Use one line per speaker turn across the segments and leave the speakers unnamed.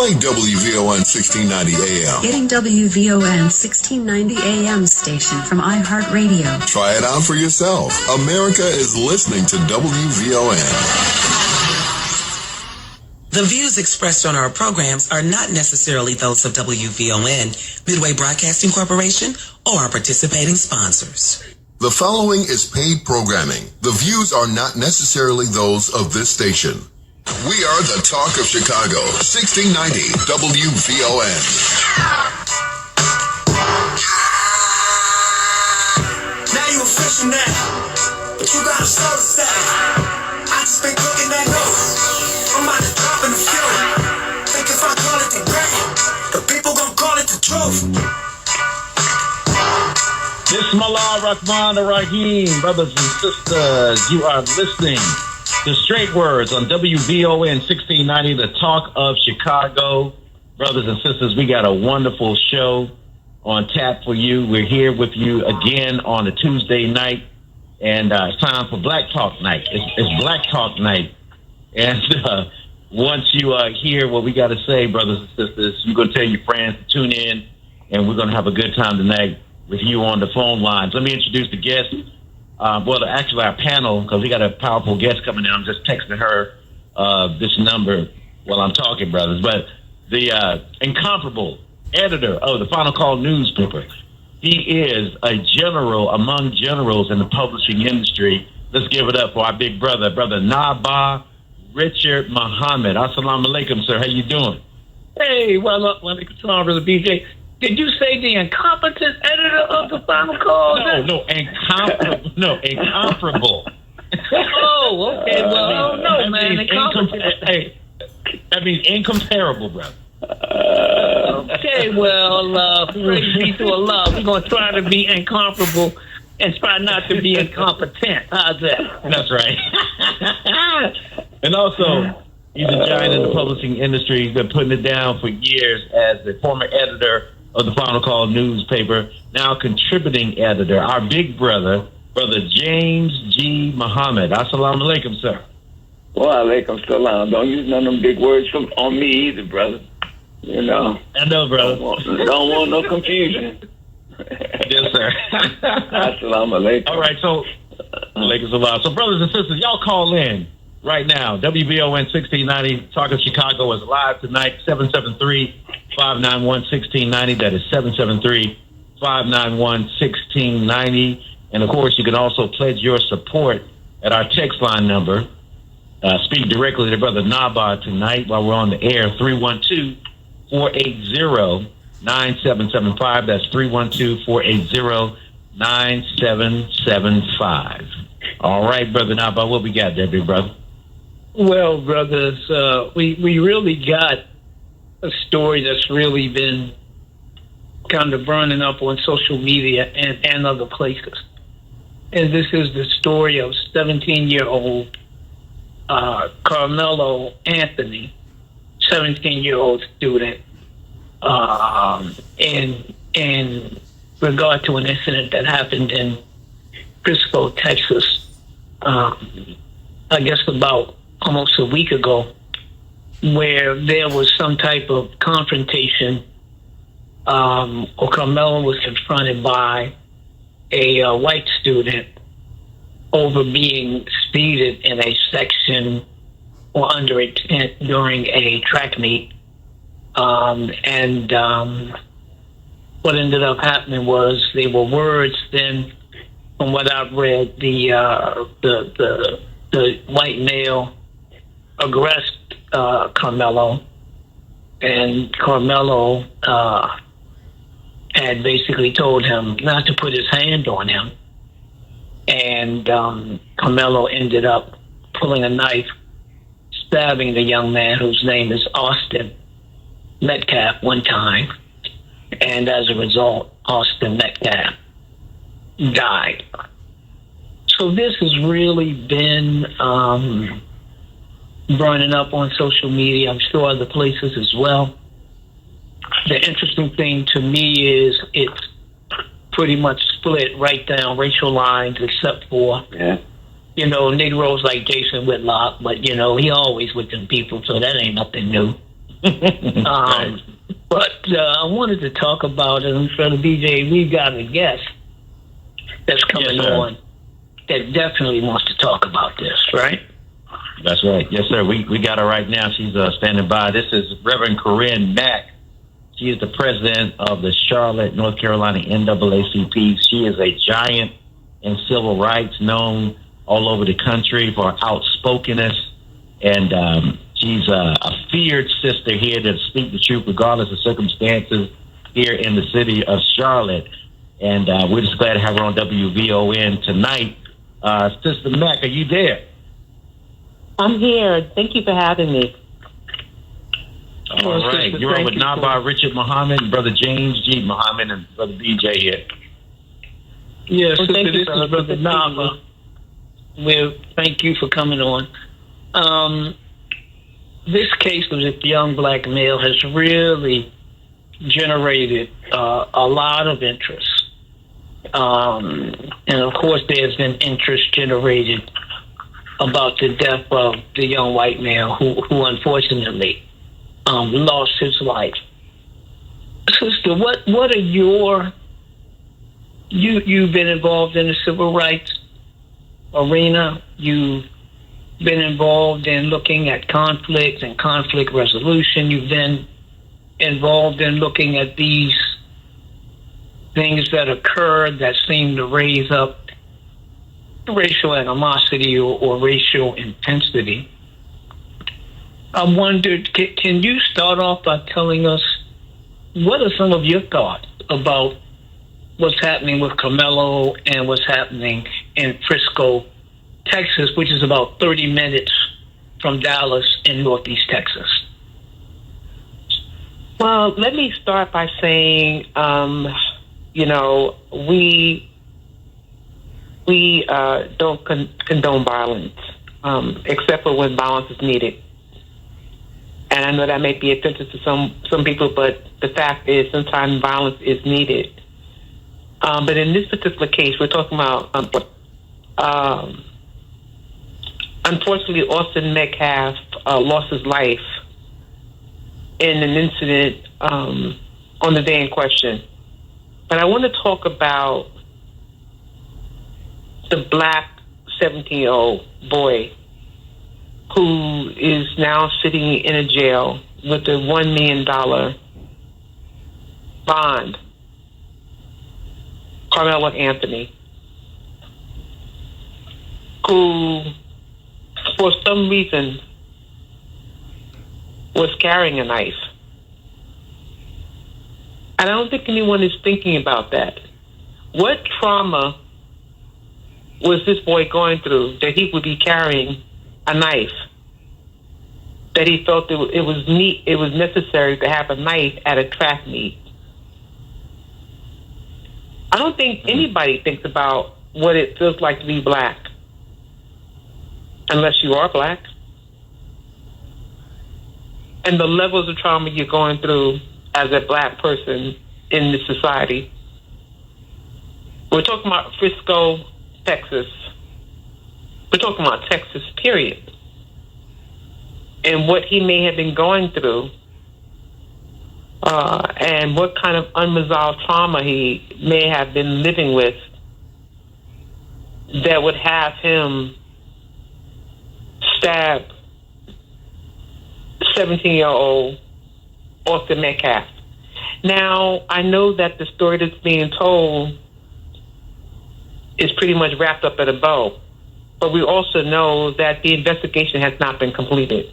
Play WVON 1690 AM.
Getting WVON 1690 AM station from iHeartRadio.
Try it out for yourself. America is listening to WVON.
The views expressed on our programs are not necessarily those of WVON, Midway Broadcasting Corporation, or our participating sponsors.
The following is paid programming. The views are not necessarily those of this station. We are the talk of Chicago, 1690 WVON.
Now you official now, but you got a soul stack. I just been cooking that nose. I'm out to drop in the fuel. Think if I call it the great, the people gon' call it the truth.
Bismillah Rahman Rahim, brothers and sisters, you are listening to Straight Words on WVON 1690, the talk of Chicago. Brothers and sisters, we got a wonderful show on tap for you. We're here with you again on a Tuesday night, and it's time for Black Talk Night. It's Black Talk Night. And once you hear what we got to say, brothers and sisters, you're going to tell your friends to tune in, and we're going to have a good time tonight with you on the phone lines. Let me introduce the guest. Actually, our panel, because we got a powerful guest coming in. I'm just texting her this number while I'm talking, brothers. But the incomparable editor of the Final Call newspaper. He is a general among generals in the publishing industry. Let's give it up for our big brother, Brother Naba Richard Muhammad. Assalamu alaikum, sir. How you doing?
Hey, walaikum salam, Brother BJ. Did you say the incompetent editor of the Final Call?
Incomparable. No, incomparable.
Oh, okay. Well, I don't know, man.
That means incomparable, brother.
Okay, well, praise be to Allah. We're going to try to be incomparable and try not to be incompetent. How's that?
That's right. And also, he's a giant in the publishing industry. He's been putting it down for years as the former editor of the Final Call newspaper, now contributing editor, our big brother, Brother James G. Muhammad. Assalamu alaikum, sir.
Well, alaikum salam. Don't use none of them big words on me either, brother. You know.
I know, brother.
Don't want no confusion.
Yes, sir.
Assalamu alaikum.
All right, so, alaikum salam. So, brothers and sisters, y'all call in right now. WVON 1690, Talk of Chicago is live tonight, 773-591-1690. That is 773-591-1690. And, of course, you can also pledge your support at our text line number. Speak directly to Brother Naba tonight while we're on the air, 312-480-9775. That's 312-480-9775. All right, Brother Naba, what we got there, big brother?
Well, brothers, we really got a story that's really been kind of burning up on social media and other places. And this is the story of 17-year-old Karmelo Anthony, 17-year-old student, in regard to an incident that happened in Frisco, Texas, I guess about almost a week ago, where there was some type of confrontation, or Kamelo was confronted by a white student over being speeded in a section or under a tent during a track meet. What ended up happening was there were words. Then, from what I've read, the white male aggressed Karmelo, and Karmelo had basically told him not to put his hand on him. And Karmelo ended up pulling a knife, stabbing the young man whose name is Austin Metcalf one time. And as a result, Austin Metcalf died. So this has really been burning up on social media. I'm sure other places as well. The interesting thing to me is it's pretty much split right down racial lines, except for, you know, Negroes like Jason Whitlock, but, you know, he always with them people, so that ain't nothing new.
Right.
But I wanted to talk about it. And Brother BJ, we've got a guest that's coming on that definitely wants to talk about this, right?
That's right. Yes, sir. We got her right now. She's standing by. This is Reverend Corinne Mack. She is the president of the Charlotte, North Carolina NAACP. She is a giant in civil rights, known all over the country for outspokenness. And she's a feared sister here to speak the truth regardless of circumstances here in the city of Charlotte. And we're just glad to have her on WVON tonight. Sister Mack, are you there?
I'm here. Thank you for having me.
All right. You're on with Nabar Richard Muhammad and Brother James G. Muhammad and Brother BJ here.
Yes,
Well, thank you,
this
sir.
is Brother Nabar. Well, thank you for coming on. This case of this young black male has really generated a lot of interest. And of course, there's been interest generated about the death of the young white male who unfortunately lost his life. Sister, what are you've been involved in the civil rights arena. You've been involved in looking at conflict and conflict resolution. You've been involved in looking at these things that occur that seem to raise up racial animosity or racial intensity. I wondered, can you start off by telling us what are some of your thoughts about what's happening with Kamelo and what's happening in Frisco, Texas, which is about 30 minutes from Dallas in Northeast Texas?
Well, let me start by saying, we don't condone violence, except for when violence is needed. And I know that may be offensive to some people, but the fact is sometimes violence is needed. But in this particular case, we're talking about, unfortunately, Austin Metcalf lost his life in an incident on the day in question. But I want to talk about the black 17-year-old boy who is now sitting in a jail with a $1 million bond, Karmelo Anthony, who, for some reason, was carrying a knife. And I don't think anyone is thinking about that. What trauma was this boy going through that he would be carrying a knife? That he felt it was necessary to have a knife at a track meet. I don't think anybody thinks about what it feels like to be black, unless you are black, and the levels of trauma you're going through as a black person in this society. We're talking about Frisco, Texas. We're talking about Texas, period. And what he may have been going through, and what kind of unresolved trauma he may have been living with that would have him stab 17-year-old Austin Metcalf. Now, I know that the story that's being told is pretty much wrapped up in a bow, but we also know that the investigation has not been completed.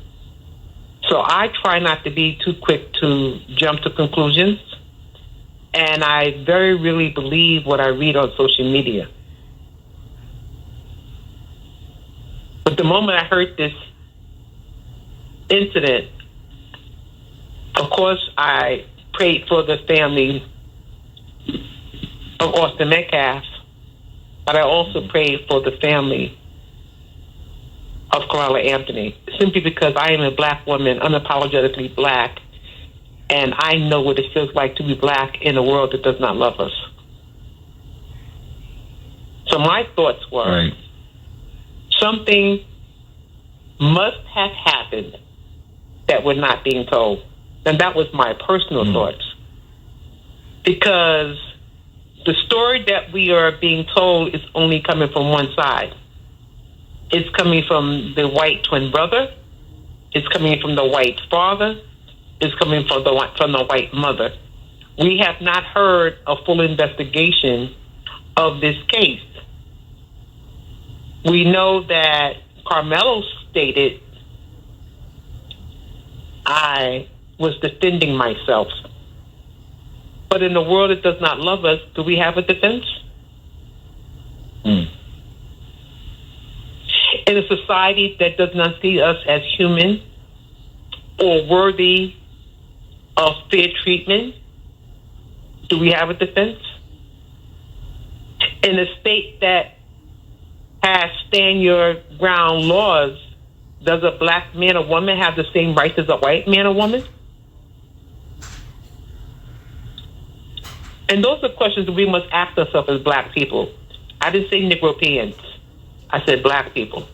So I try not to be too quick to jump to conclusions, and I very really believe what I read on social media. But the moment I heard this incident, of course, I prayed for the family of Austin Metcalf, but I also prayed for the family of Kamelo Anthony, simply because I am a black woman, unapologetically black, and I know what it feels like to be black in a world that does not love us. So my thoughts were, something must have happened that we're not being told. And that was my personal thoughts. Because the story that we are being told is only coming from one side. It's coming from the white twin brother. It's coming from the white father. It's coming from the white mother. We have not heard a full investigation of this case. We know that Karmelo stated, I was defending myself. But in a world that does not love us, do we have a defense? In a society that does not see us as human or worthy of fair treatment, do we have a defense? In a state that has stand your ground laws, does a black man or woman have the same rights as a white man or woman? And those are questions that we must ask ourselves as black people. I didn't say Negropeans. I said black people.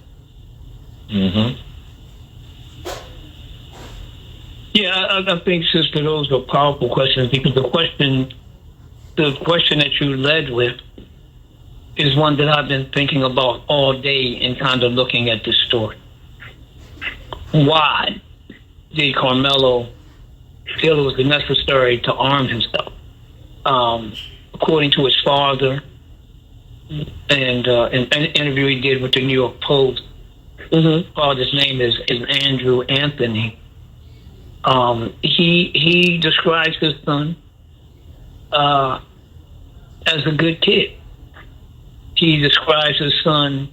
Yeah, I think, Sister, those are powerful questions, because the question that you led with is one that I've been thinking about all day and kind of looking at this story. Why did Karmelo feel it was necessary to arm himself? According to his father and an interview he did with the New York Post, father's name is Andrew Anthony. He describes his son as a good kid. He describes his son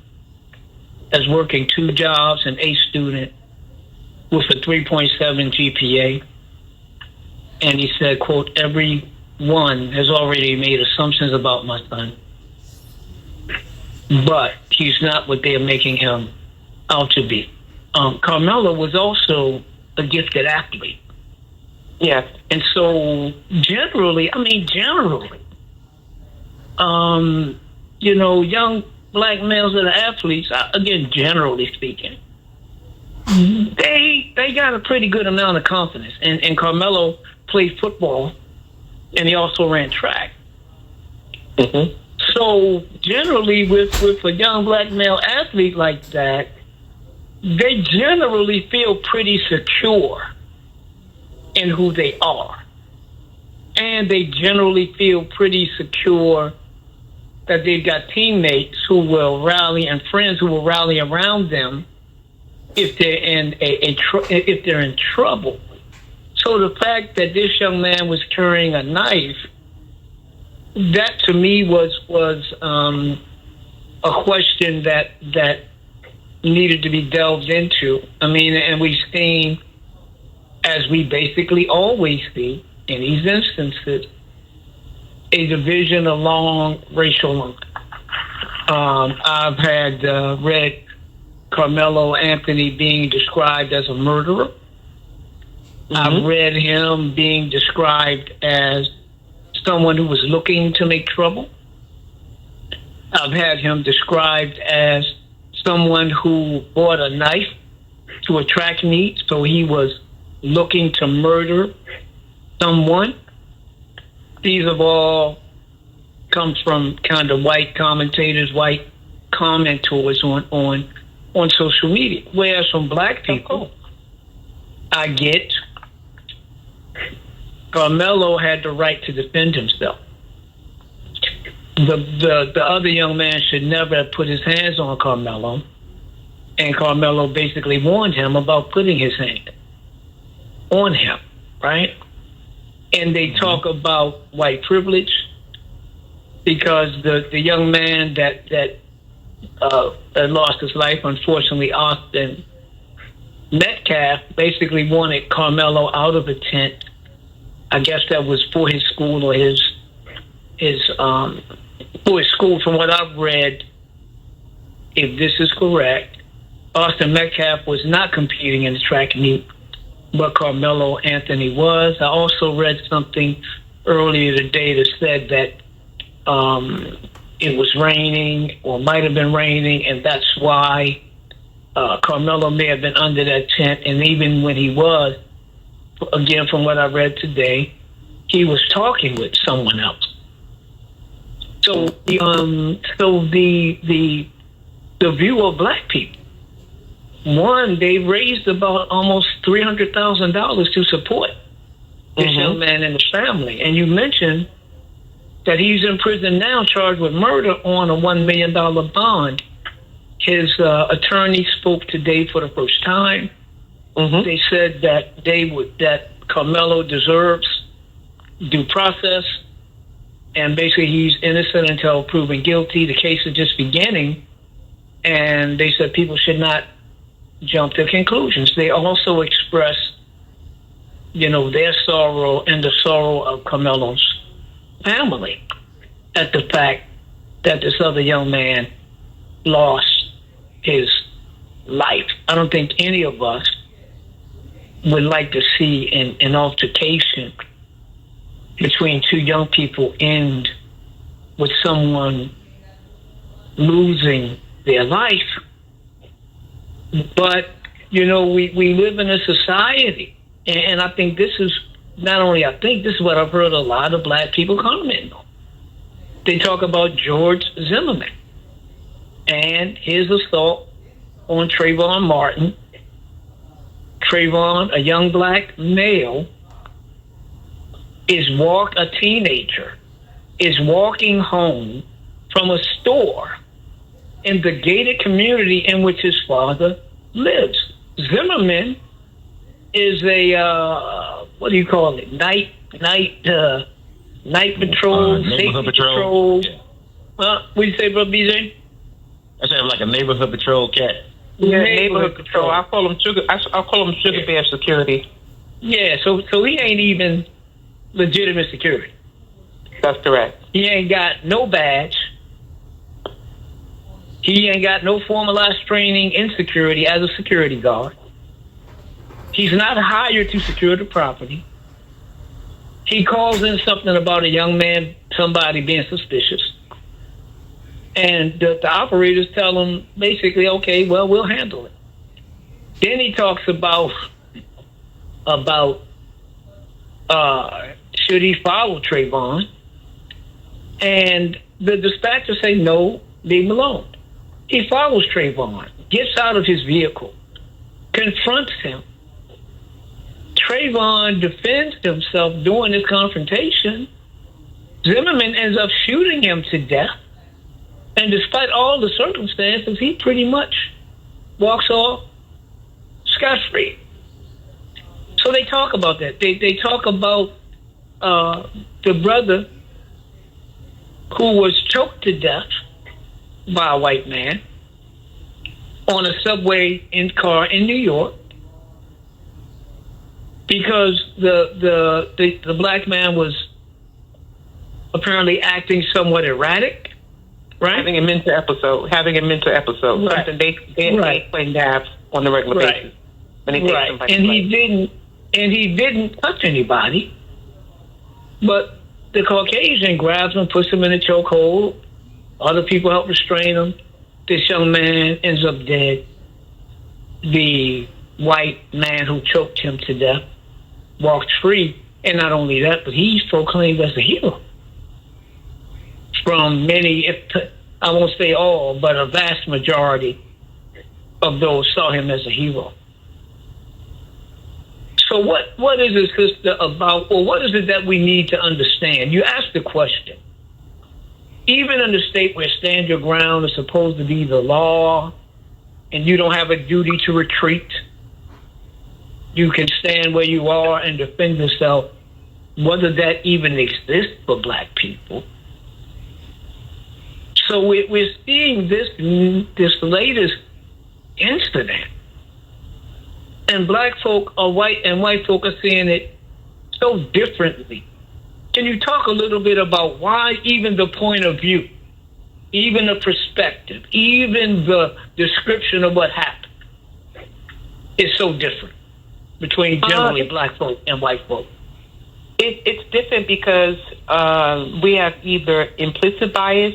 as working 2 jobs, an A student with a 3.7 GPA. And he said, quote, everyone has already made assumptions about my son, but he's not what they are making him out to be. Karmelo was also a gifted athlete.
Yes.
And so generally, young black males that are athletes, again, generally speaking, they got a pretty good amount of confidence. And Karmelo played football, and he also ran track. So generally, with a young black male athlete like that, they generally feel pretty secure in who they are. And they generally feel pretty secure that they've got teammates who will rally and friends who will rally around them if they're in in trouble. So the fact that this young man was carrying a knife, that to me was a question that needed to be delved into. I mean, and we've seen, as we basically always see in these instances, a division along racial lines. I've had read Kamelo Anthony being described as a murderer. I've read him being described as someone who was looking to make trouble. I've had him described as someone who bought a knife to attract meat, so he was looking to murder someone. These have all come from kind of white commentators, white commenters on social media. Whereas from black people, I get Karmelo had the right to defend himself. The other young man should never have put his hands on Karmelo, and Karmelo basically warned him about putting his hand on him, right? And they talk about white privilege because the young man that lost his life, unfortunately, Austin Metcalf, basically wanted Karmelo out of a tent. I guess that was for his school or his for his school. From what I've read, if this is correct, Austin Metcalf was not competing in the track meet, but Karmelo Anthony was. I also read something earlier today that said that it was raining or might have been raining, and that's why Karmelo may have been under that tent. And even when he was, again, from what I read today, he was talking with someone else. So, the view of black people, one, they raised about almost $300,000 to support this young man and his family. And you mentioned that he's in prison now, charged with murder on a $1 million bond. His attorney spoke today for the first time. They said that that Karmelo deserves due process, and basically he's innocent until proven guilty. The case is just beginning, and they said people should not jump to conclusions. They also expressed, their sorrow and the sorrow of Karmelo's family at the fact that this other young man lost his life. I don't think any of us would like to see an altercation between two young people end with someone losing their life. But, we live in a society, and I think this is this is what I've heard a lot of black people comment on. They talk about George Zimmerman and his assault on Trayvon Martin. Trayvon, a young black male, a teenager, is walking home from a store in the gated community in which his father lives. Zimmerman is a what do you call it? Night patrol,
neighborhood
safety
patrol.
patrol. What do you say, bro, BJ?
I said like a neighborhood patrol cat.
Yeah, neighborhood patrol. I call him sugar bear security.
Yeah, so he ain't even legitimate security.
That's correct.
He ain't got no badge. He ain't got no formalized training in security as a security guard. He's not hired to secure the property. He calls in something about a young man, somebody being suspicious. And the operators tell him basically, okay, well, we'll handle it. Then he talks about should he follow Trayvon? And the dispatchers say, no, leave him alone. He follows Trayvon, gets out of his vehicle, confronts him. Trayvon defends himself during this confrontation. Zimmerman ends up shooting him to death. And despite all the circumstances, he pretty much walks off scot-free. So they talk about that. They talk about the brother who was choked to death by a white man on a subway car in New York because the black man was apparently acting somewhat erratic. Right?
Having a mental episode. Right. Something they claim to have on a regular basis. When they take somebody
And he didn't touch anybody. But the Caucasian grabs him, puts him in a chokehold. Other people help restrain him. This young man ends up dead. The white man who choked him to death walks free. And not only that, but he's proclaimed as a hero. From many, I won't say all, but a vast majority of those saw him as a hero. So what is it, sister, about, or what is it that we need to understand? You asked the question. Even in the state where stand your ground is supposed to be the law, and you don't have a duty to retreat, you can stand where you are and defend yourself, whether that even exists for black people. So we're seeing this latest incident, and black folk are white, and white folk are seeing it so differently. Can you talk a little bit about why even the point of view, even the perspective, even the description of what happened is so different between generally black folk and white folk?
It's different because we have either implicit bias,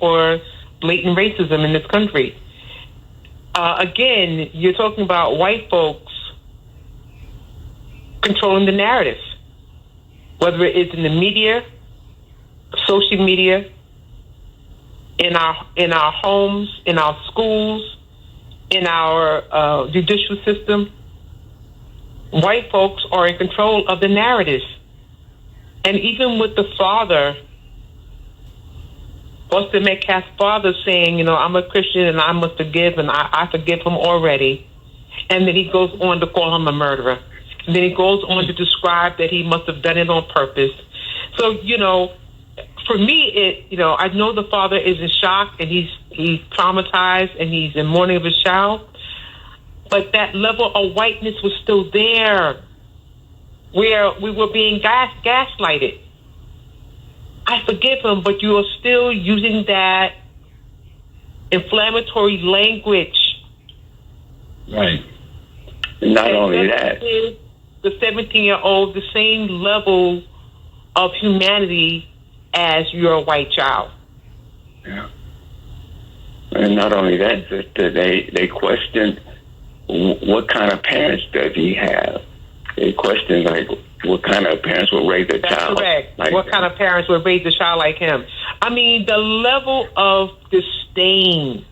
or blatant racism in this country. Again, you're talking about white folks controlling the narrative, whether it is in the media, social media, in our homes, in our schools, in our judicial system. White folks are in control of the narrative. And even with the father, Buster Metcalf's father saying, I'm a Christian and I must forgive, and I forgive him already. And then he goes on to call him a murderer. And then he goes on to describe that he must have done it on purpose. So, for me, I know the father is in shock and he's traumatized and he's in mourning of his child. But that level of whiteness was still there, where we were being gaslighted. I forgive him, but you are still using that inflammatory language.
Right. Not only that.
The 17-year-old, the same level of humanity as your white child.
Yeah. And not only that, sister, they questioned what kind of parents does he have. They questioned, what kind of parents will raise a child.
That's correct.
Like
what
that.
kind of parents would raise a child like him? I mean, the level of disdain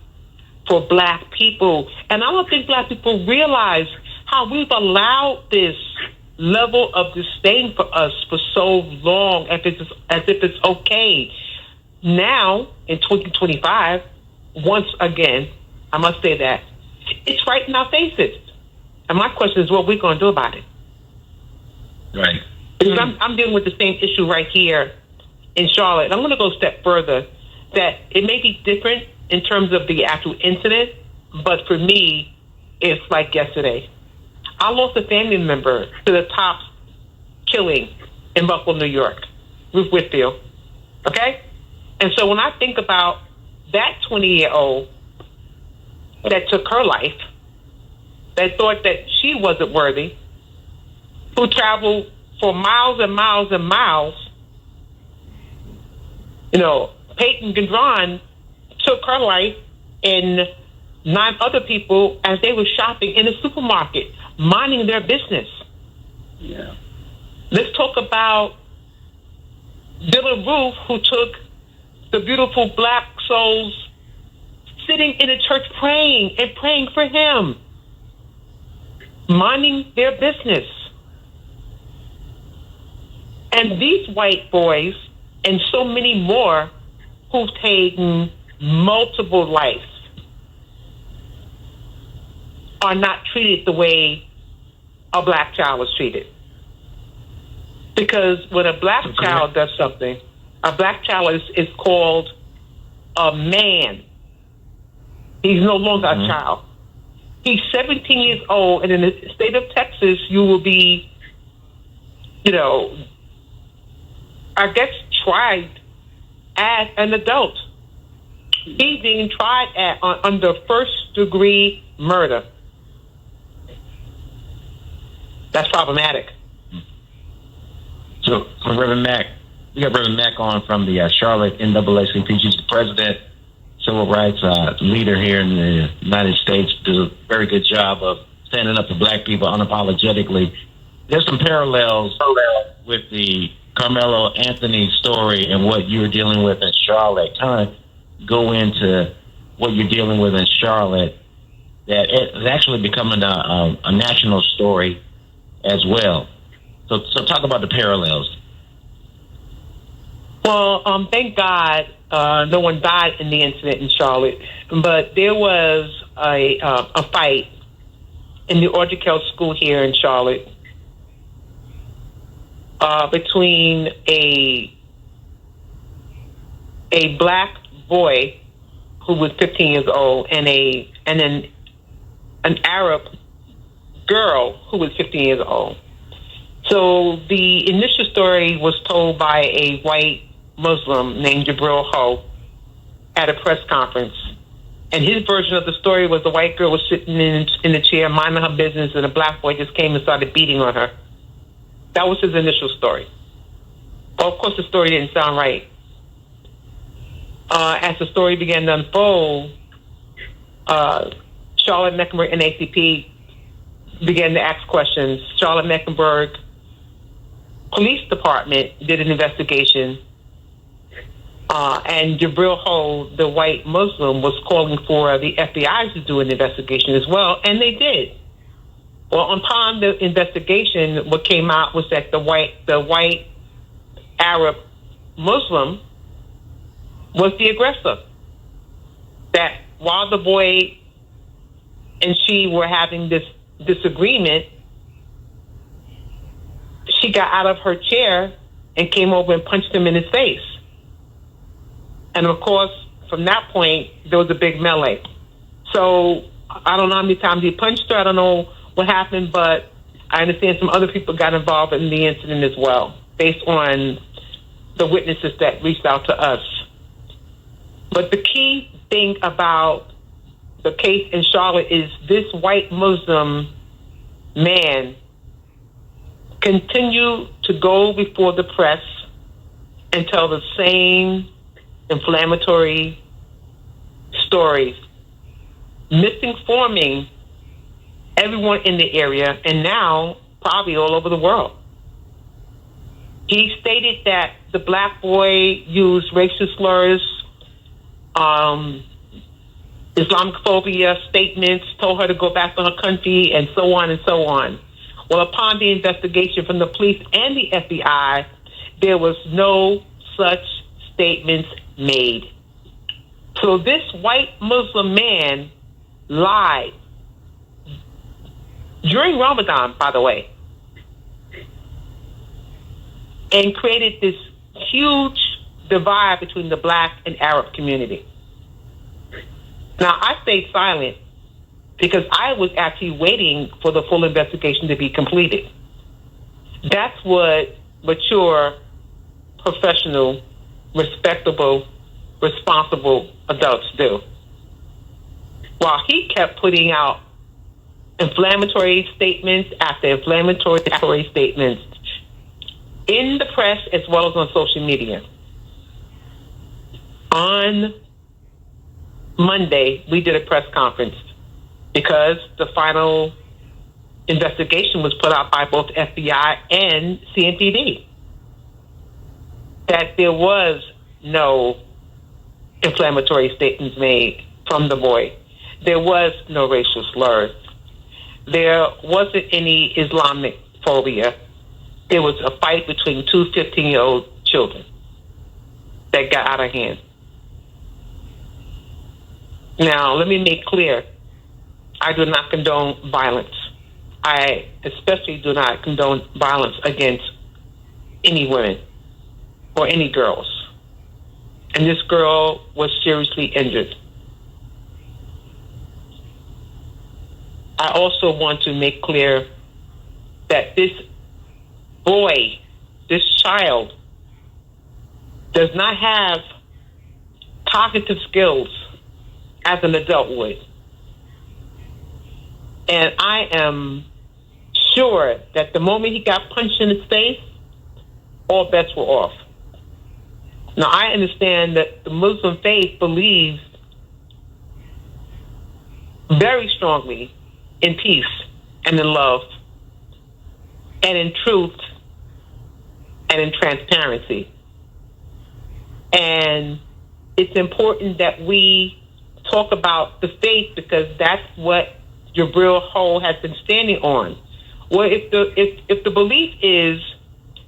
for black people. And I don't think black people realize how we've allowed this level of disdain for us for so long, as if it's okay. Now, in 2025, once again, I must say that, it's right in our faces. And my question is, what are we going to do about it?
Right.
Because I'm dealing with the same issue right here in Charlotte. And I'm going to go a step further, that it may be different in terms of the actual incident, but for me, it's like yesterday. I lost a family member to the top killing in Buffalo, New York, Ruth Whitfield. Okay? And so when I think about that 20-year-old that took her life, that thought that she wasn't worthy, who traveled for miles and miles and miles, Peyton Gendron took her life and 9 other people as they were shopping in a supermarket, minding their business.
Yeah.
Let's talk about Dylan Roof, who took the beautiful black souls sitting in a church praying and praying for him, minding their business. And these white boys and so many more who've taken multiple lives are not treated the way a black child was treated. Because when a black child does something, a black child is called a man. He's no longer a child. He's 17 years old, and in the state of Texas, you will be, I guess, tried as an adult. He's being tried under first-degree murder. That's problematic.
So, Reverend Mack, we got Reverend Mack on from the Charlotte NAACP. She's the president, civil rights leader here in the United States. Does a very good job of standing up for black people unapologetically. There's some parallels with the Karmelo Anthony story and what you're dealing with in Charlotte. Kind of go into what you're dealing with in Charlotte. That it's actually becoming a national story as well. So talk about the parallels.
Well, thank God no one died in the incident in Charlotte, but there was a fight in the Altercation school here in Charlotte between a black boy who was 15 years old and an Arab girl who was 15 years old. So the initial story was told by a white Muslim named Jabril Ho at a press conference. And his version of the story was the white girl was sitting in the chair minding her business, and a black boy just came and started beating on her. That was his initial story. Well, of course, the story didn't sound right. As the story began to unfold, Charlotte Mecklenburg NAACP began to ask questions. Charlotte Mecklenburg Police Department did an investigation, and Jabril Ho, the white Muslim, was calling for the FBI to do an investigation as well, and they did. Well, upon the investigation, what came out was that the white Arab Muslim was the aggressor. That while the boy and she were having this disagreement, she got out of her chair and came over and punched him in his face. And of course, from that point, there was a big melee. So I don't know how many times he punched her. I don't know what happened, but I understand some other people got involved in the incident as well, based on the witnesses that reached out to us. But the key thing about the case in Charlotte is this white Muslim man continued to go before the press and tell the same inflammatory stories, misinforming everyone in the area and now probably all over the world. He stated that the black boy used racial slurs, Islamophobia statements, told her to go back to her country, and so on and so on. Well, upon the investigation from the police and the FBI, there was no such statements made. So this white Muslim man lied during Ramadan, by the way, and created this huge divide between the black and Arab community. Now, I stayed silent because I was actually waiting for the full investigation to be completed. That's what mature, professional, respectable, responsible adults do. While he kept putting out inflammatory statements after inflammatory statements in the press as well as on social media. On Monday, we did a press conference because the final investigation was put out by both FBI and CNPD that there was no inflammatory statements made from the boy. There was no racial slurs. There wasn't any Islamic phobia. It was a fight between two 15-year-old children that got out of hand. Now, let me make clear, I do not condone violence. I especially do not condone violence against any women or any girls. And this girl was seriously injured. I also want to make clear that this boy, this child, does not have cognitive skills as an adult would. And I am sure that the moment he got punched in his face, all bets were off. Now, I understand that the Muslim faith believes very strongly in peace and in love and in truth and in transparency. And it's important that we talk about the faith because that's what Jabril Ho has been standing on. Well, if the belief is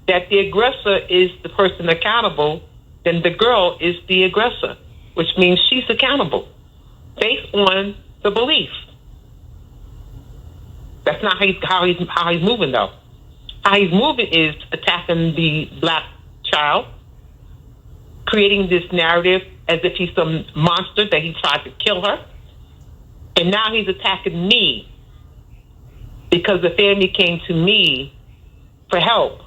that the aggressor is the person accountable, then the girl is the aggressor, which means she's accountable based on the belief. That's not how he's moving, though. How he's moving is attacking the black child, creating this narrative as if he's some monster that he tried to kill her. And now he's attacking me because the family came to me for help.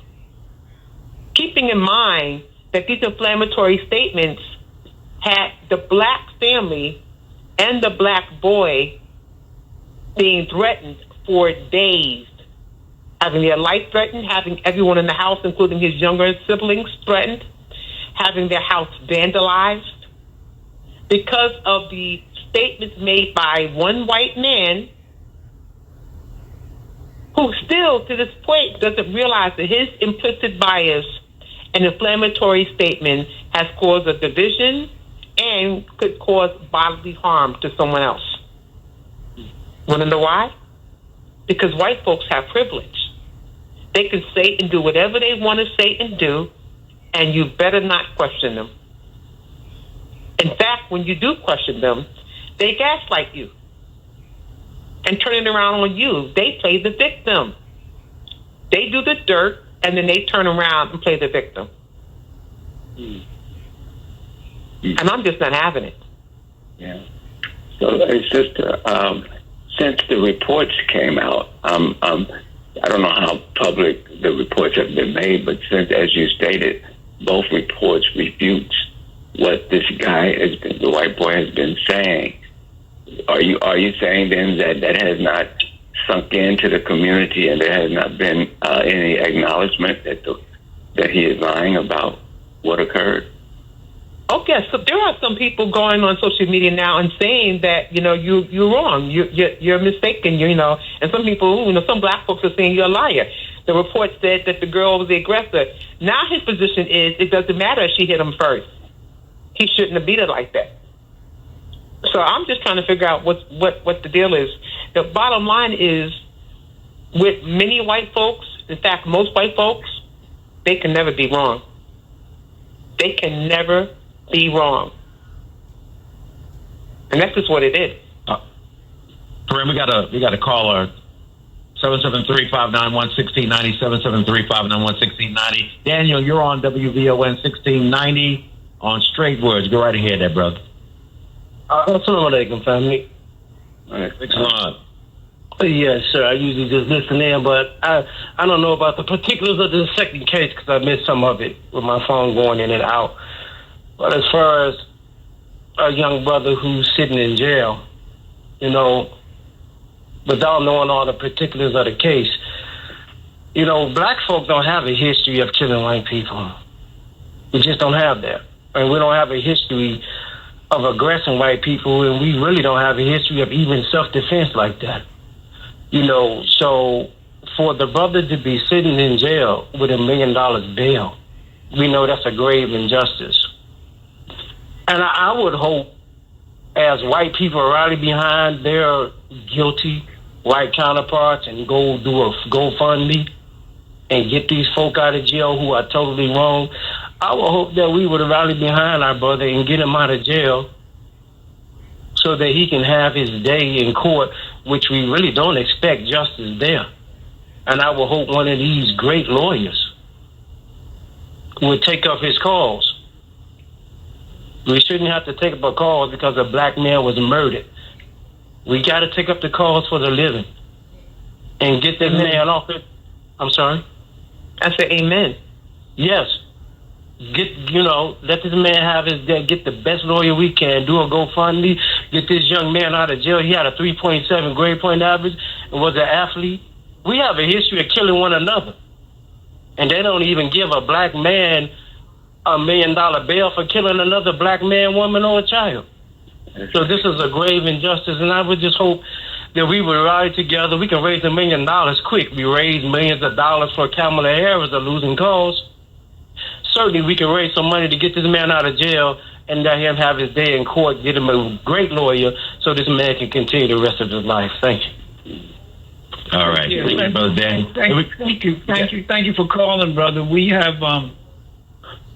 Keeping in mind that these inflammatory statements had the black family and the black boy being threatened for days, having their life threatened, having everyone in the house, including his younger siblings, threatened, having their house vandalized because of the statements made by one white man who still to this point doesn't realize that his implicit bias and inflammatory statement has caused a division and could cause bodily harm to someone else. Want to know why? Because white folks have privilege. They can say and do whatever they want to say and do, and you better not question them. In fact, when you do question them, they gaslight you and turn it around on you. They play the victim. They do the dirt, and then they turn around and play the victim. And I'm just not having it.
Yeah. So, Sister, since the reports came out, I don't know how public the reports have been made, but since, as you stated, both reports refute what this guy has been, the white boy has been saying. Are you saying then that has not sunk into the community, and there has not been any acknowledgement that he is lying about what occurred?
Okay, so there are some people going on social media now and saying that, you're wrong, you're mistaken, and some people, some black folks are saying you're a liar. The report said that the girl was the aggressor. Now his position is it doesn't matter if she hit him first. He shouldn't have beat her like that. So I'm just trying to figure out what the deal is. The bottom line is, with many white folks, in fact, most white folks, they can never be wrong. They can never be wrong. And that's just what it is.
Kareem, we got a caller. 773-591-1690, 773-591-1690. Daniel, you're on WVON 1690 on Straight Words. Go right ahead there, brother.
Assalamu alaikum, family.
Thanks a lot.
Yes, sir. I usually just listen in, but I don't know about the particulars of the second case because I missed some of it with my phone going in and out. But as far as a young brother who's sitting in jail, without knowing all the particulars of the case, black folk don't have a history of killing white people. We just don't have that. And we don't have a history of aggressing white people, and we really don't have a history of even self-defense like that. So for the brother to be sitting in jail with $1 million bail, we know that's a grave injustice. And I would hope, as white people rally behind their guilty white counterparts and go do a GoFundMe and get these folk out of jail who are totally wrong, I would hope that we would rally behind our brother and get him out of jail so that he can have his day in court, which we really don't expect justice there. And I would hope one of these great lawyers would take up his cause. We shouldn't have to take up a cause because a black man was murdered. We got to take up the cause for the living and get this man off it. I'm sorry?
I said amen.
Yes. Let this man have his day, get the best lawyer we can, do a GoFundMe, get this young man out of jail. He had a 3.7 grade point average and was an athlete. We have a history of killing one another. And they don't even give a black man $1 million bail for killing another black man, woman, or a child. So this is a grave injustice, and I would just hope that we would ride together. We can raise $1 million quick. We raised millions of dollars for Kamelo Harris, a losing cause. Certainly we can raise some money to get this man out of jail and let him have his day in court, get him a great lawyer so this man can continue the rest of his life. Thank you.
All right.
Yeah,
Brother Dan.
Thank you for calling, brother. We have,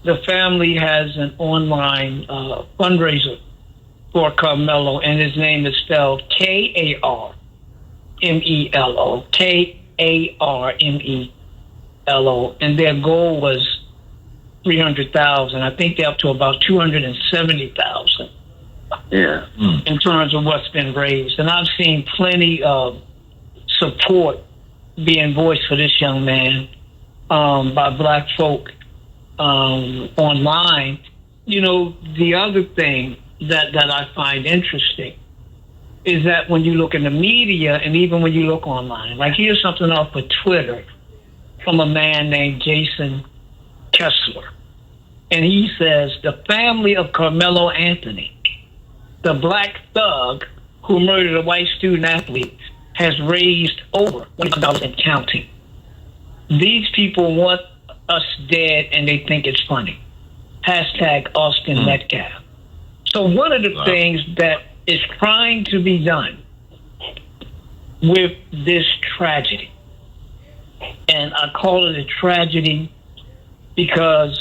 the family has an online fundraiser for Karmelo, and his name is spelled Karmelo, Karmelo, and their goal was 300,000. I think they're up to about 270,000.
Yeah.
In terms of what's been raised, and I've seen plenty of support being voiced for this young man by black folk online. The other thing that I find interesting is that when you look in the media and even when you look online, like here's something off of Twitter from a man named Jason Kessler. And he says, the family of Karmelo Anthony, the black thug who murdered a white student athlete, has raised over $1,000 and counting. These people want us dead and they think it's funny. Hashtag Austin Metcalf. So one of the things that is trying to be done with this tragedy, and I call it a tragedy because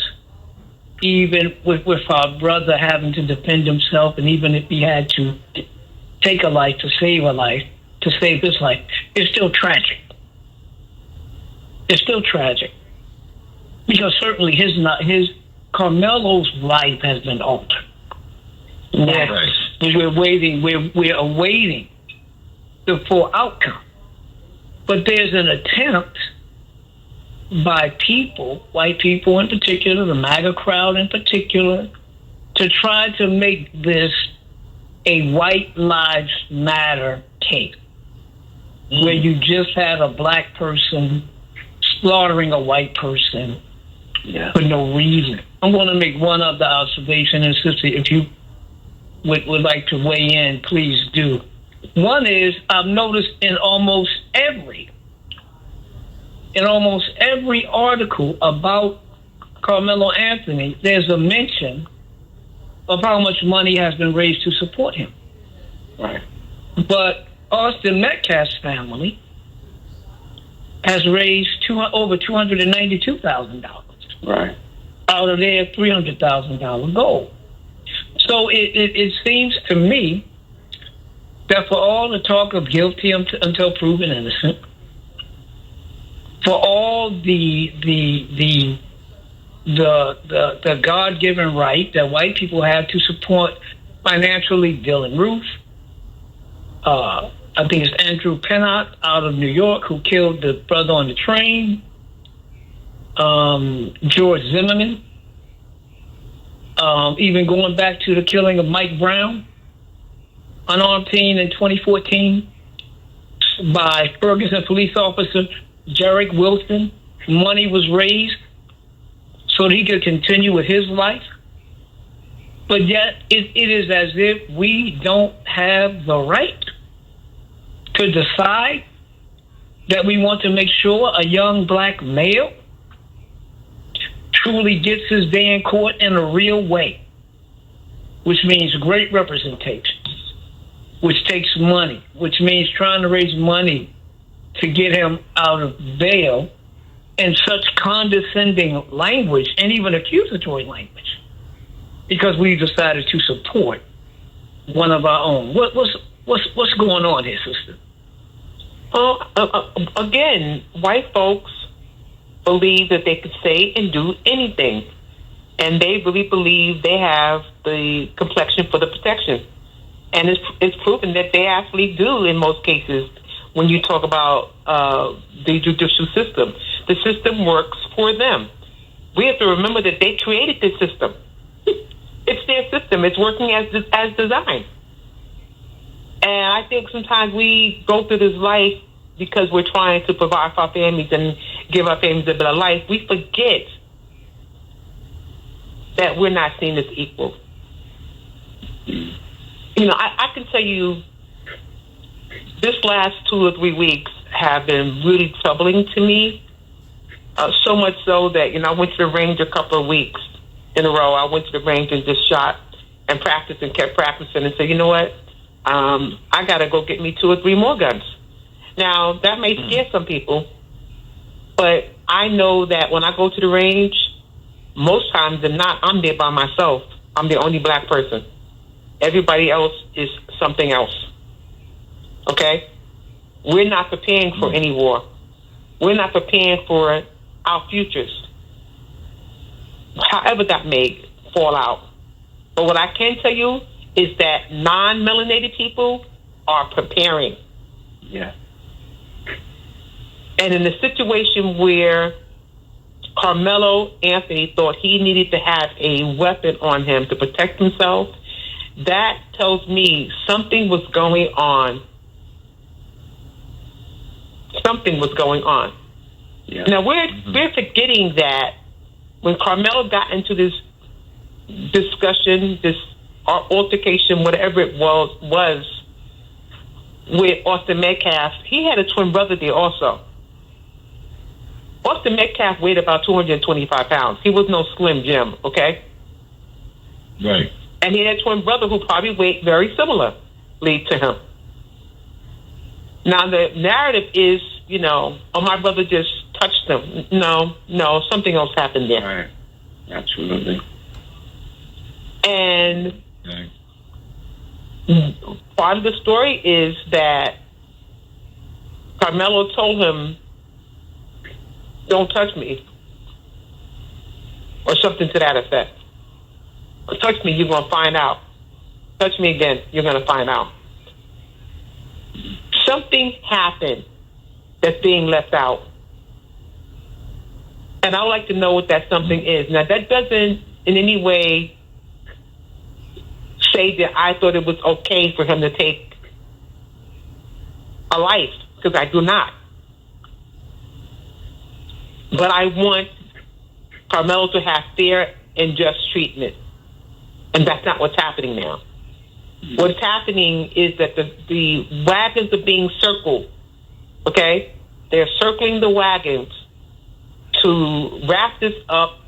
even with our brother having to defend himself, and even if he had to take a life to save a life, to save his life, it's still tragic. It's still tragic. Because certainly Karmelo's life has been altered. Now, we're awaiting the full outcome. But there's an attempt by people, white people in particular, the MAGA crowd in particular, to try to make this a white lives matter case, where you just had a black person slaughtering a white person for no reason. I'm going to make one other observation, and sister, if you would like to weigh in, please do. One is, I've noticed in almost every article about Kamelo Anthony, there's a mention of how much money has been raised to support him.
Right.
But Austin Metcalf's family has raised over $292,000.
Right.
Out of their $300,000 goal. So it seems to me that for all the talk of guilty until proven innocent, for all the God-given right that white people have to support financially Dylan Roof, I think it's Andrew Pennant out of New York who killed the brother on the train, George Zimmerman, even going back to the killing of Mike Brown, unarmed teen in 2014 by Ferguson police officer Jarek Wilson. Money was raised so that he could continue with his life. But yet it is as if we don't have the right to decide that we want to make sure a young black male truly gets his day in court in a real way, which means great representation, which takes money, which means trying to raise money to get him out of bail in such condescending language and even accusatory language, because we decided to support one of our own. What's going on here, sister?
Again, white folks believe that they could say and do anything, and they really believe they have the complexion for the protection. And it's proven that they actually do in most cases. When you talk about the judicial system, the system works for them. We have to remember that they created this system. It's their system. It's working as designed. And I think sometimes we go through this life because we're trying to provide for our families and give our families a better life. We forget that we're not seen as equal. You know, I can tell you this last 2 or 3 weeks have been really troubling to me. So much so that, I went to the range a couple of weeks in a row. I went to the range and just shot and practiced and kept practicing and said, you know what? I got to go get me 2 or 3 more guns. Now, that may scare some people, but I know that when I go to the range, most times than not, I'm there by myself. I'm the only black person. Everybody else is something else. Okay? We're not preparing for any war. We're not preparing for our futures, however that may fall out. But what I can tell you is that non-melanated people are preparing.
Yeah.
And in the situation where Karmelo Anthony thought he needed to have a weapon on him to protect himself, that tells me something was going on. Something was going on. Yeah. Now, we're forgetting that when Karmelo got into this discussion, this altercation, whatever it was, with Austin Metcalf, he had a twin brother there also. Austin Metcalf weighed about 225 pounds. He was no Slim Jim, okay?
Right.
And he had a twin brother who probably weighed very similarly to him. Now, the narrative is, oh, my brother just touched him. No, something else happened there.
Right. Absolutely.
And
Okay.
part of the story is that Karmelo told him, "Don't touch me," or something to that effect. Or, touch me, you're going to find out. Touch me again, you're going to find out. Something happened that's being left out. And I would like to know what that something is. Now, that doesn't in any way say that I thought it was okay for him to take a life, because I do not. But I want Karmelo to have fair and just treatment. And that's not what's happening now. What's happening is that the wagons are being circled, okay? They're circling the wagons to wrap this up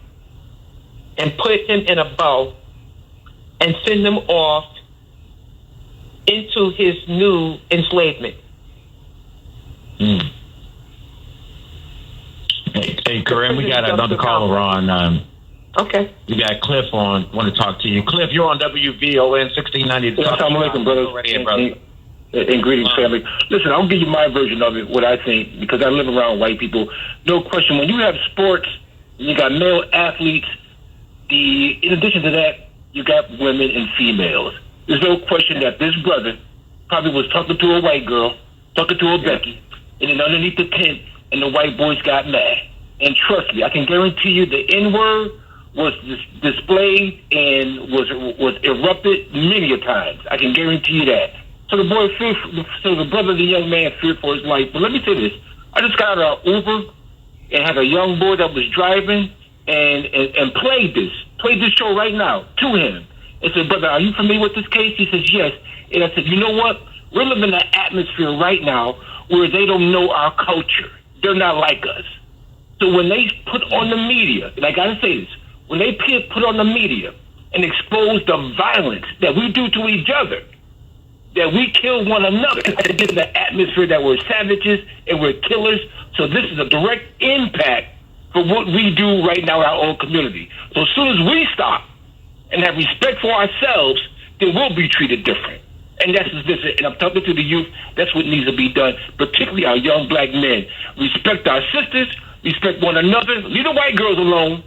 and put him in a bow and send him off into his new enslavement.
Hey, Kareem, we got another caller on.
Okay.
We got Cliff on. Want to talk to you. Cliff, you're on WVON 1690.
Assalamu alaikum, brothers. And greetings, family. Listen, I'll give you my version of it, what I think, because I live around white people. No question, when you have sports, you got male athletes, in addition to that, you got women and females. There's no question that this brother probably was talking to a white girl, talking to a Becky, and then underneath the tent, and the white boys got mad. And trust me, I can guarantee you the N-word was displayed and was erupted many a times. I can guarantee you that. So the brother, the young man, feared for his life. But let me say this: I just got out of Uber and had a young boy that was driving and played this show right now to him. And said, "Brother, are you familiar with this case?" He says, "Yes." And I said, "You know what? We're living in an atmosphere right now where they don't know our culture. They're not like us. So when they put on the media, and I gotta say this, when they put on the media and expose the violence that we do to each other, that we kill one another, it's in the atmosphere that we're savages and we're killers. So this is a direct impact for what we do right now in our own community. So as soon as we stop and have respect for ourselves, then we'll be treated different. And that's this. And I'm talking to the youth. That's what needs to be done, particularly our young black men. Respect our sisters. Respect one another. Leave the white girls alone.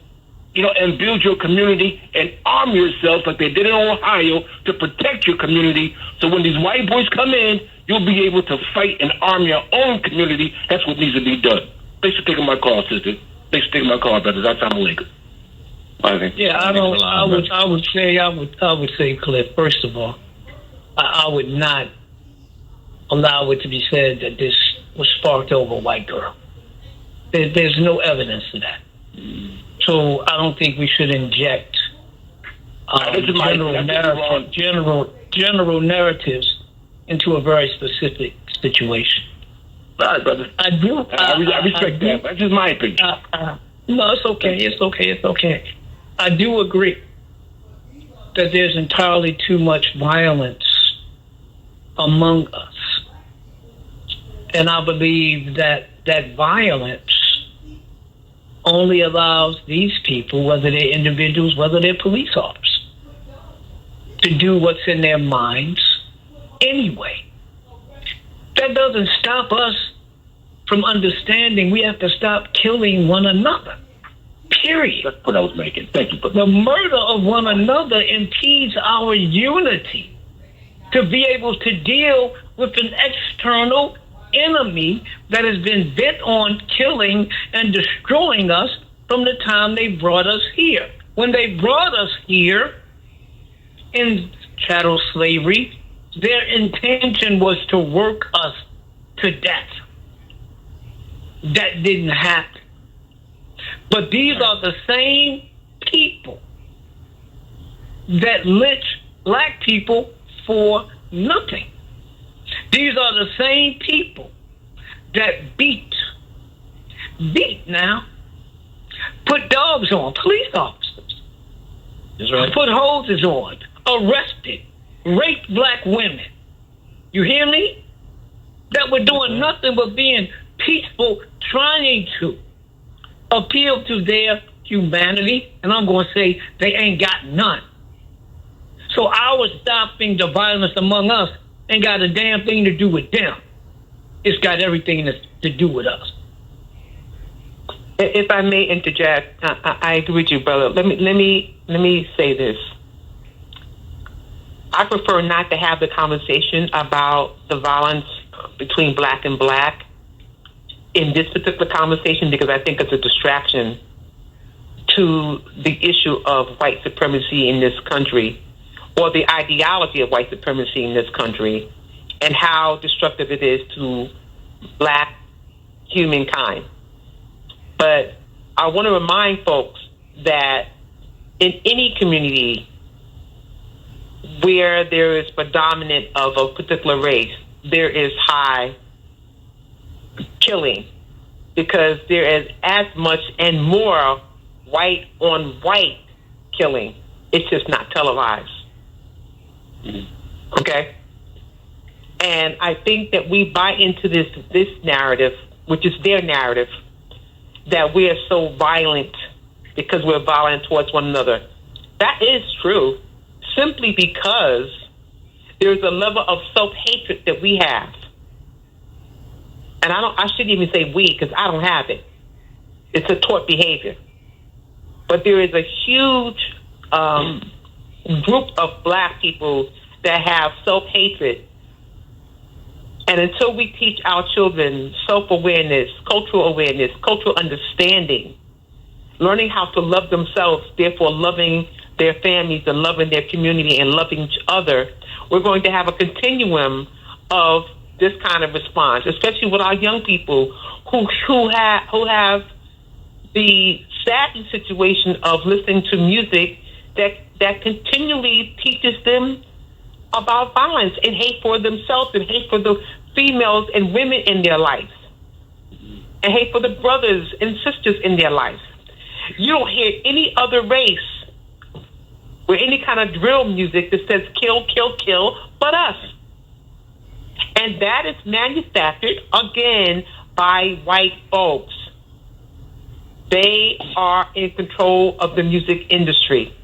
And build your community and arm yourselves like they did in Ohio to protect your community. So when these white boys come in, you'll be able to fight and arm your own community. That's what needs to be done. Thanks for taking my call, sister. Thanks for taking my call, brothers. Assalamu alaikum.
Yeah, I would say, Cliff. First of all, I would not allow it to be said that this was sparked over a white girl. There's no evidence of that. So I don't think we should inject general narratives into a very specific situation.
All right, brother.
I do.
I respect that. That's just my opinion.
No, it's okay. It's okay. I do agree that there's entirely too much violence among us. And I believe that violence only allows these people, whether they're individuals, whether they're police officers, to do what's in their minds anyway. That doesn't stop us from understanding we have to stop killing one another. Period.
That's what I was making. Thank you.
The murder of one another impedes our unity to be able to deal with an external enemy that has been bent on killing and destroying us from the time they brought us here. When they brought us here in chattel slavery, their intention was to work us to death. That didn't happen. But these are the same people that lynch black people for nothing. These are the same people that beat now, put dogs on, police officers.
That's right.
Put hoses on, arrested, raped black women. You hear me? That were doing nothing but being peaceful, trying to appeal to their humanity. And I'm going to say they ain't got none. So our stopping the violence among us ain't got a damn thing to do with them. It's got everything to do with us.
If I may interject, I agree with you, brother. Let me say this. I prefer not to have the conversation about the violence between black and black in this particular conversation because I think it's a distraction to the issue of white supremacy in this country or the ideology of white supremacy in this country and how destructive it is to black humankind. But I want to remind folks that in any community where there is predominant of a particular race, there is high killing because there is as much and more white on white killing. It's just not televised. Okay? And I think that we buy into this narrative, which is their narrative, that we are so violent because we're violent towards one another. That is true, simply because there's a level of self-hatred that we have. And I shouldn't even say we, because I don't have it. It's a taught behavior. But there is a huge group of black people that have self-hatred. And until we teach our children self-awareness, cultural understanding, learning how to love themselves, therefore loving their families and loving their community and loving each other, we're going to have a continuum of this kind of response, especially with our young people who have the sad situation of listening to music that continually teaches them about violence and hate for themselves and hate for the females and women in their life and hate for the brothers and sisters in their life. You don't hear any other race with any kind of drill music that says kill, kill, kill, but us. And that is manufactured, again, by white folks. They are in control of the music industry.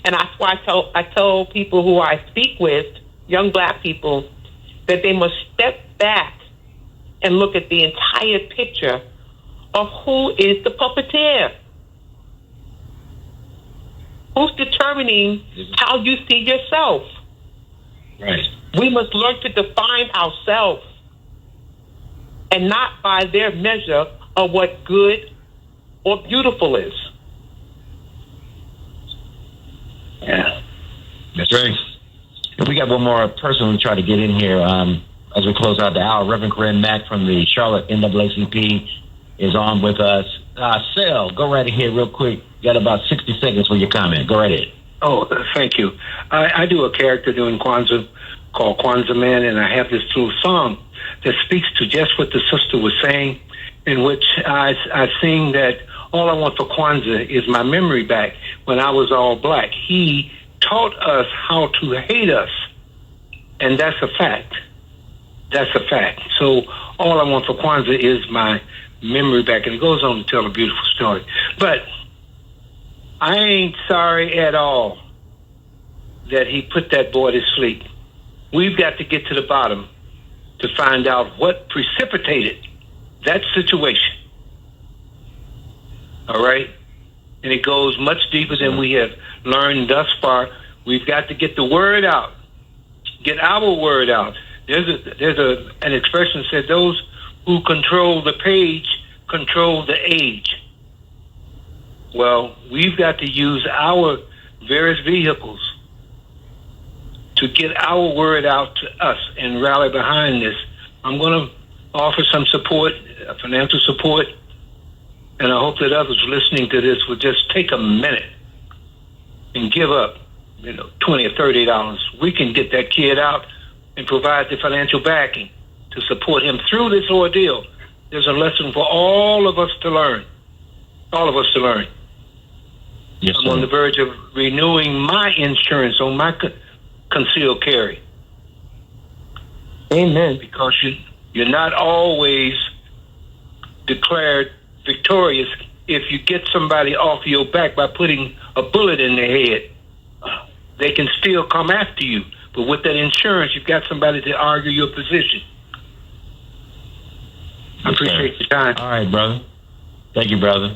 And that's why I tell people who I speak with, young black people, that they must step back and look at the entire picture of who is the puppeteer. Who's determining how you see yourself?
Right.
We must learn to define ourselves and not by their measure of what good or beautiful is.
Yeah. That's right. We got one more person we try to get in here as we close out the hour. Reverend Corinne Mack from the Charlotte NAACP is on with us. Sel, go right ahead real quick. You got about 60 seconds for your comment. Go right ahead.
Oh, thank you. I do a character during Kwanzaa called Kwanzaa Man, and I have this little song that speaks to just what the sister was saying, in which I sing that all I want for Kwanzaa is my memory back when I was all black. He taught us how to hate us, and that's a fact. That's a fact. So all I want for Kwanzaa is my memory back, and it goes on to tell a beautiful story. But I ain't sorry at all that he put that boy to sleep. We've got to get to the bottom to find out what precipitated that situation. All right? And it goes much deeper than we have learned thus far. We've got to get the word out, get our word out. There's an expression that said, those who control the page control the age. Well, we've got to use our various vehicles to get our word out to us and rally behind this. I'm going to offer some support, financial support, and I hope that others listening to this will just take a minute and give up, $20 or $30. We can get that kid out and provide the financial backing. to support him through this ordeal. There's a lesson for all of us to learn. All of us to learn.
Yes,
I'm on the verge of renewing my insurance on my concealed carry.
Amen.
Because you're not always declared victorious if you get somebody off your back by putting a bullet in their head. They can still come after you. But with that insurance, you've got somebody to argue your position. I appreciate your time.
All right, brother. Thank you, brother.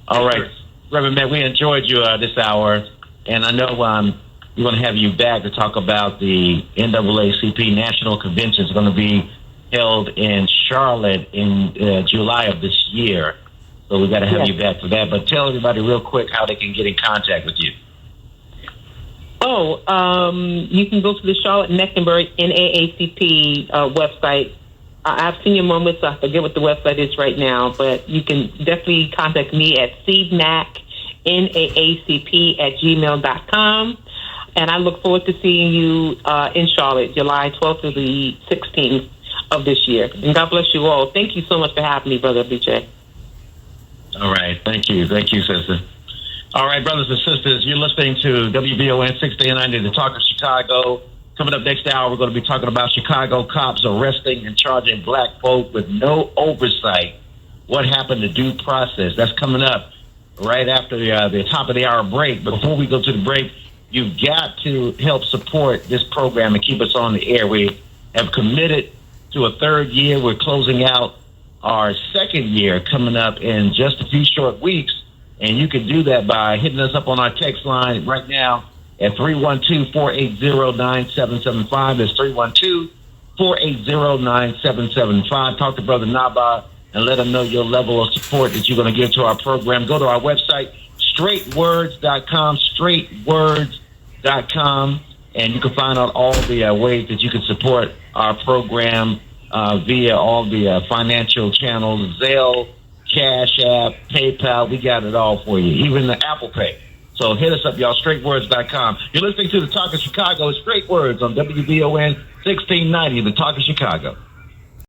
All right.
Sure.
Reverend Matt, we enjoyed you this hour, and I know we're going to have you back to talk about the NAACP National Convention. It's going to be held in Charlotte in July of this year. So we've got to have you back for that. But tell everybody real quick how they can get in contact with you.
You can go to the Charlotte Mecklenburg NAACP website. I have senior moments, so I forget what the website is right now, but you can definitely contact me at cmacnaacp@gmail.com. And I look forward to seeing you in Charlotte, July 12th to the 16th of this year. And God bless you all. Thank you so much for having me, Brother BJ.
All right. Thank you. Thank you, sister. All right, brothers and sisters, you're listening to WVON 1690, the Talk of Chicago. Coming up next hour, we're going to be talking about Chicago cops arresting and charging black folk with no oversight. What happened to due process? That's coming up right after the top of the hour break. But before we go to the break, you've got to help support this program and keep us on the air. We have committed to a third year. We're closing out our second year coming up in just a few short weeks. And you can do that by hitting us up on our text line right now at 312-480-9775. That's 312-480-9775. Talk to Brother Naba and let him know your level of support that you're going to give to our program. Go to our website, straightwords.com, straightwords.com, and you can find out all the ways that you can support our program via all the financial channels, Zelle, Cash App, PayPal. We got it all for you, even the Apple Pay. So hit us up, y'all, straightwords.com. You're listening to the Talk of Chicago, Straight Words on WVON 1690, the Talk of Chicago.